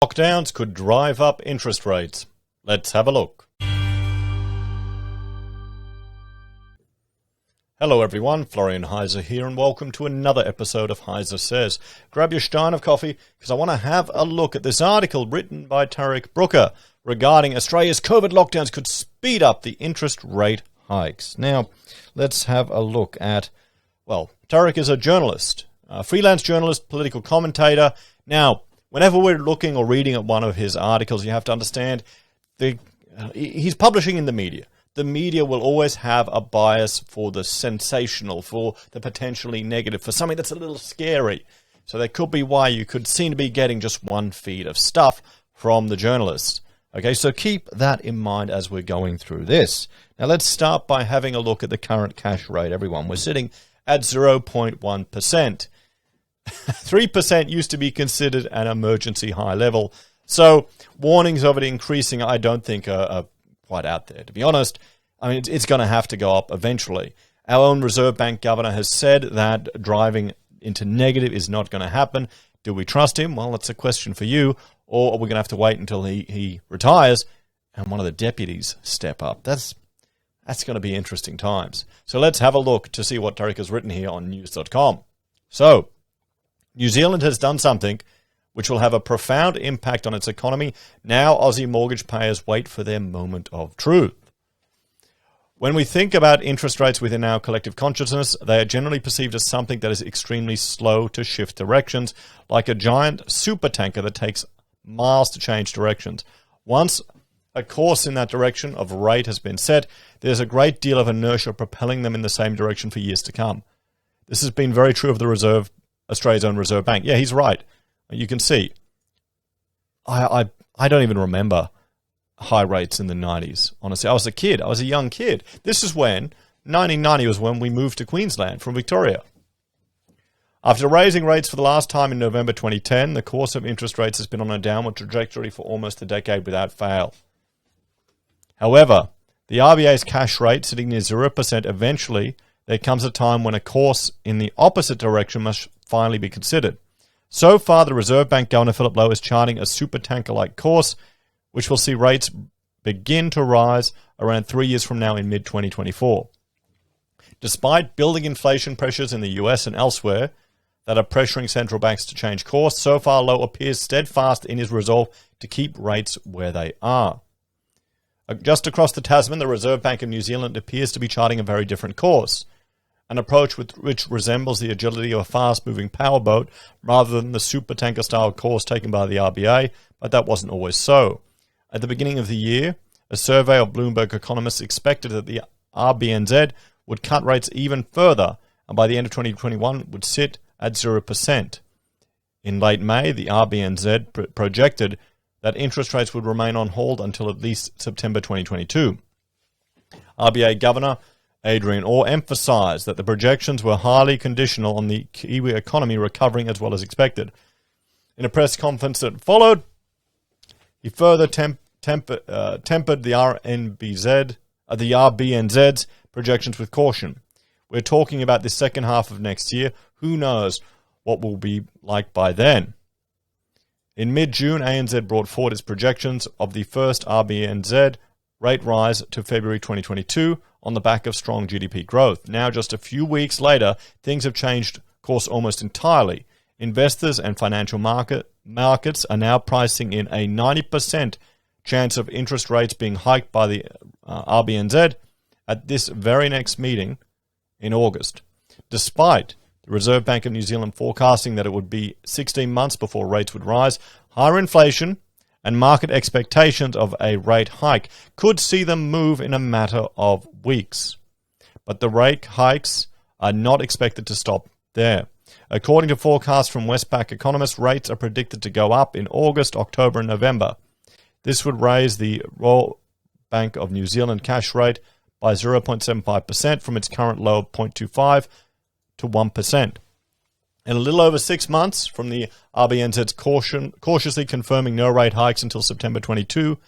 Lockdowns could drive up interest rates. Let's have a look. Hello everyone, Florian.Heise here and welcome to another episode of HeiseSays. Grab your stein of coffee because I want to have a look at this article written by Tarek Brooker regarding Australia's COVID lockdowns could speed up the interest rate hikes. Now, let's have a look at, Tarek is a journalist, a freelance journalist, political commentator. Now, whenever we're looking or reading at one of his articles, you have to understand he's publishing in the media. The media will always have a bias for the sensational, for the potentially negative, for something that's a little scary. So that could be why you could seem to be getting just one feed of stuff from the journalists. Okay, so keep that in mind as we're going through this. Now let's start by having a look at the current cash rate, everyone. We're sitting at 0.1%. 3% used to be considered an emergency high level. So warnings of it increasing, I don't think are quite out there. To be honest, I mean, it's going to have to go up eventually. Our own Reserve Bank governor has said that driving into negative is not going to happen. Do we trust him? Well, that's a question for you. Or are we going to have to wait until he retires and one of the deputies step up? That's going to be interesting times. So let's have a look to see what Tarek has written here on news.com. So, New Zealand has done something which will have a profound impact on its economy. Now Aussie mortgage payers wait for their moment of truth. When we think about interest rates within our collective consciousness, they are generally perceived as something that is extremely slow to shift directions, like a giant supertanker that takes miles to change directions. Once a course in that direction of rate has been set, there's a great deal of inertia propelling them in the same direction for years to come. This has been very true of the Australia's own Reserve Bank. Yeah, he's right. You can see. I don't even remember high rates in the 90s. Honestly, I was a kid. I was a young kid. This is when, 1990 was when we moved to Queensland from Victoria. After raising rates for the last time in November 2010, the course of interest rates has been on a downward trajectory for almost a decade without fail. However, the RBA's cash rate sitting near 0%, eventually there comes a time when a course in the opposite direction must finally be considered. So far, the Reserve Bank Governor Philip Lowe is charting a supertanker-like course, which will see rates begin to rise around 3 years from now in mid-2024. Despite building inflation pressures in the US and elsewhere that are pressuring central banks to change course, so far Lowe appears steadfast in his resolve to keep rates where they are. Just across the Tasman, the Reserve Bank of New Zealand appears to be charting a very different course, an approach which resembles the agility of a fast-moving powerboat rather than the supertanker-style course taken by the RBA, but that wasn't always so. At the beginning of the year, a survey of Bloomberg economists expected that the RBNZ would cut rates even further, and by the end of 2021 would sit at 0%. In late May, the RBNZ projected that interest rates would remain on hold until at least September 2022. RBA Governor Adrian Orr emphasised that the projections were highly conditional on the Kiwi economy recovering as well as expected. In a press conference that followed, he further tempered the RBNZ's projections with caution. We're talking about the second half of next year. Who knows what will be like by then? In mid-June, ANZ brought forward its projections of the first RBNZ rate rise to February 2022 on the back of strong GDP growth. Now, just a few weeks later, things have changed course almost entirely. Investors and financial markets are now pricing in a 90% chance of interest rates being hiked by the RBNZ at this very next meeting in August, despite the Reserve Bank of New Zealand forecasting that it would be 16 months before rates would rise. Higher inflation and market expectations of a rate hike could see them move in a matter of weeks. But the rate hikes are not expected to stop there. According to forecasts from Westpac economists, rates are predicted to go up in August, October and November. This would raise the Royal Bank of New Zealand cash rate by 0.75% from its current low of 0.25 to 1%. In a little over 6 months from the RBNZ's cautiously confirming no rate hikes until September 22,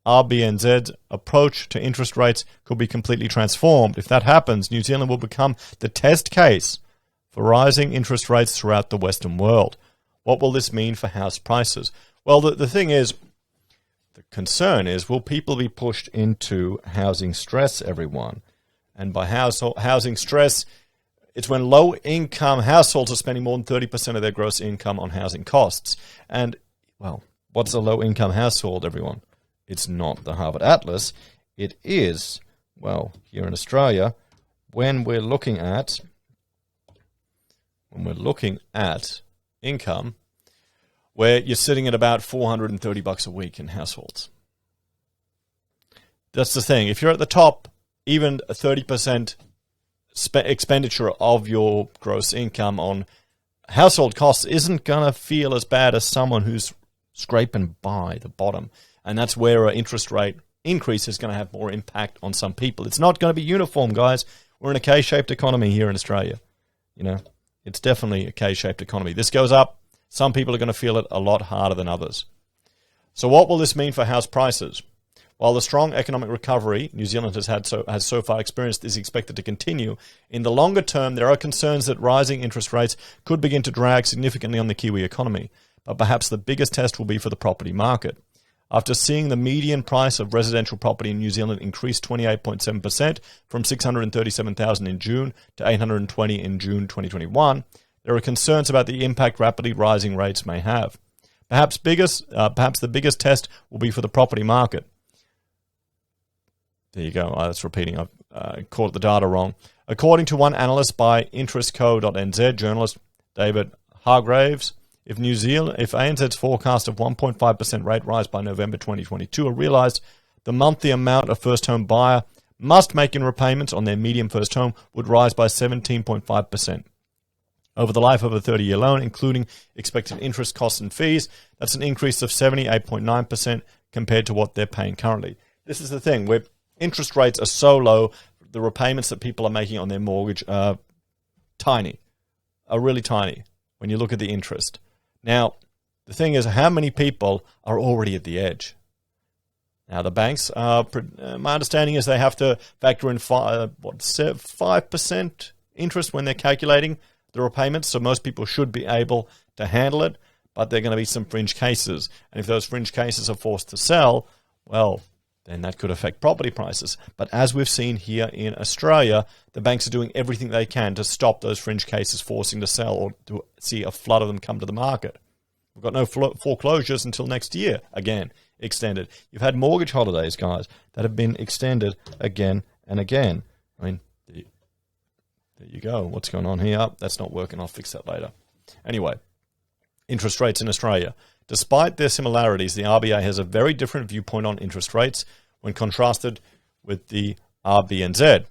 RBNZ's approach to interest rates could be completely transformed. If that happens, New Zealand will become the test case for rising interest rates throughout the Western world. What will this mean for house prices? Well, the thing is, the concern is, will people be pushed into housing stress, everyone? And by housing stress, it's when low-income households are spending more than 30% of their gross income on housing costs. And, well, what's a low-income household, everyone? It's not the Harvard Atlas. It is, well, here in Australia, when we're looking at income, where you're sitting at about $430 a week in households. That's the thing. If you're at the top, even a 30% expenditure of your gross income on household costs isn't going to feel as bad as someone who's scraping by the bottom. And that's where an interest rate increase is going to have more impact on some people. It's not going to be uniform, guys. We're in a K-shaped economy here in Australia. You know, it's definitely a K-shaped economy. This goes up. Some people are going to feel it a lot harder than others. So what will this mean for house prices? While the strong economic recovery New Zealand has so far experienced is expected to continue, in the longer term there are concerns that rising interest rates could begin to drag significantly on the Kiwi economy. But perhaps the biggest test will be for the property market. After seeing the median price of residential property in New Zealand increase 28.7% from $637,000 in June to $820 in June 2021, there are concerns about the impact rapidly rising rates may have. Perhaps the biggest test will be for the property market. There you go. That's repeating. I've caught the data wrong. According to one analyst by interestco.nz, journalist David Hargraves, if ANZ's forecast of 1.5% rate rise by November 2022 are realised, the monthly amount a first home buyer must make in repayments on their median first home would rise by 17.5%. Over the life of a 30-year loan, including expected interest, costs, and fees, that's an increase of 78.9% compared to what they're paying currently. This is the thing, where interest rates are so low, the repayments that people are making on their mortgage are really tiny when you look at the interest. Now, the thing is, how many people are already at the edge? Now, the banks, my understanding is they have to factor in 5% interest when they're calculating the repayments, so most people should be able to handle it, but there are going to be some fringe cases. And if those fringe cases are forced to sell, well, then that could affect property prices. But as we've seen here in Australia, the banks are doing everything they can to stop those fringe cases forcing to sell or to see a flood of them come to the market. We've got no foreclosures until next year, again, extended. You've had mortgage holidays, guys, that have been extended again and again. I mean, there you go. What's going on here? That's not working. I'll fix that later. Anyway, interest rates in Australia. Despite their similarities, the RBA has a very different viewpoint on interest rates when contrasted with the RBNZ,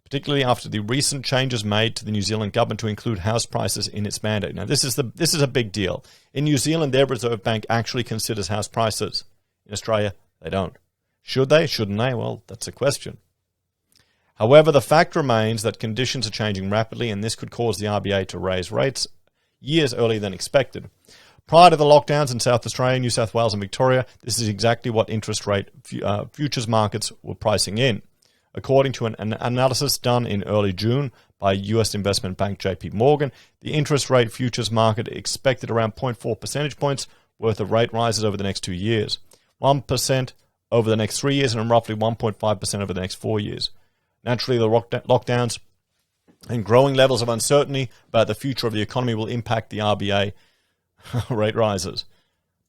particularly after the recent changes made to the New Zealand government to include house prices in its mandate. Now, this is a big deal. In New Zealand, their Reserve Bank actually considers house prices. In Australia, they don't. Should they? Shouldn't they? Well, that's a question. However, the fact remains that conditions are changing rapidly, and this could cause the RBA to raise rates years earlier than expected. Prior to the lockdowns in South Australia, New South Wales and Victoria, this is exactly what interest rate futures markets were pricing in. According to an analysis done in early June by US investment bank JP Morgan, the interest rate futures market expected around 0.4 percentage points worth of rate rises over the next 2 years, 1% over the next 3 years, and roughly 1.5% over the next 4 years. Naturally, the lockdowns and growing levels of uncertainty about the future of the economy will impact the RBA rate rises.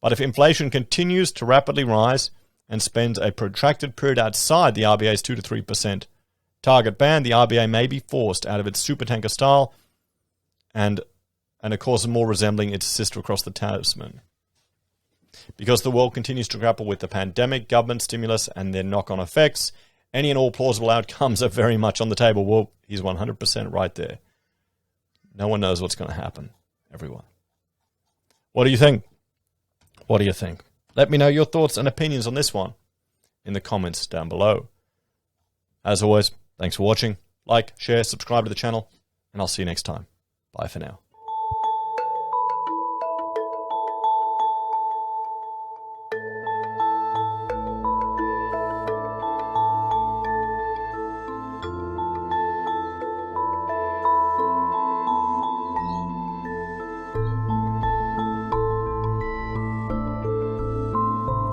But if inflation continues to rapidly rise and spends a protracted period outside the RBA's 2 to 3% target band, the RBA may be forced out of its supertanker style and of course more resembling its sister across the Tasman. Because the world continues to grapple with the pandemic, government stimulus, and their knock-on effects, any and all plausible outcomes are very much on the table. Well, he's 100% right there. No one knows what's going to happen, everyone. What do you think? What do you think? Let me know your thoughts and opinions on this one in the comments down below. As always, thanks for watching. Like, share, subscribe to the channel, and I'll see you next time. Bye for now.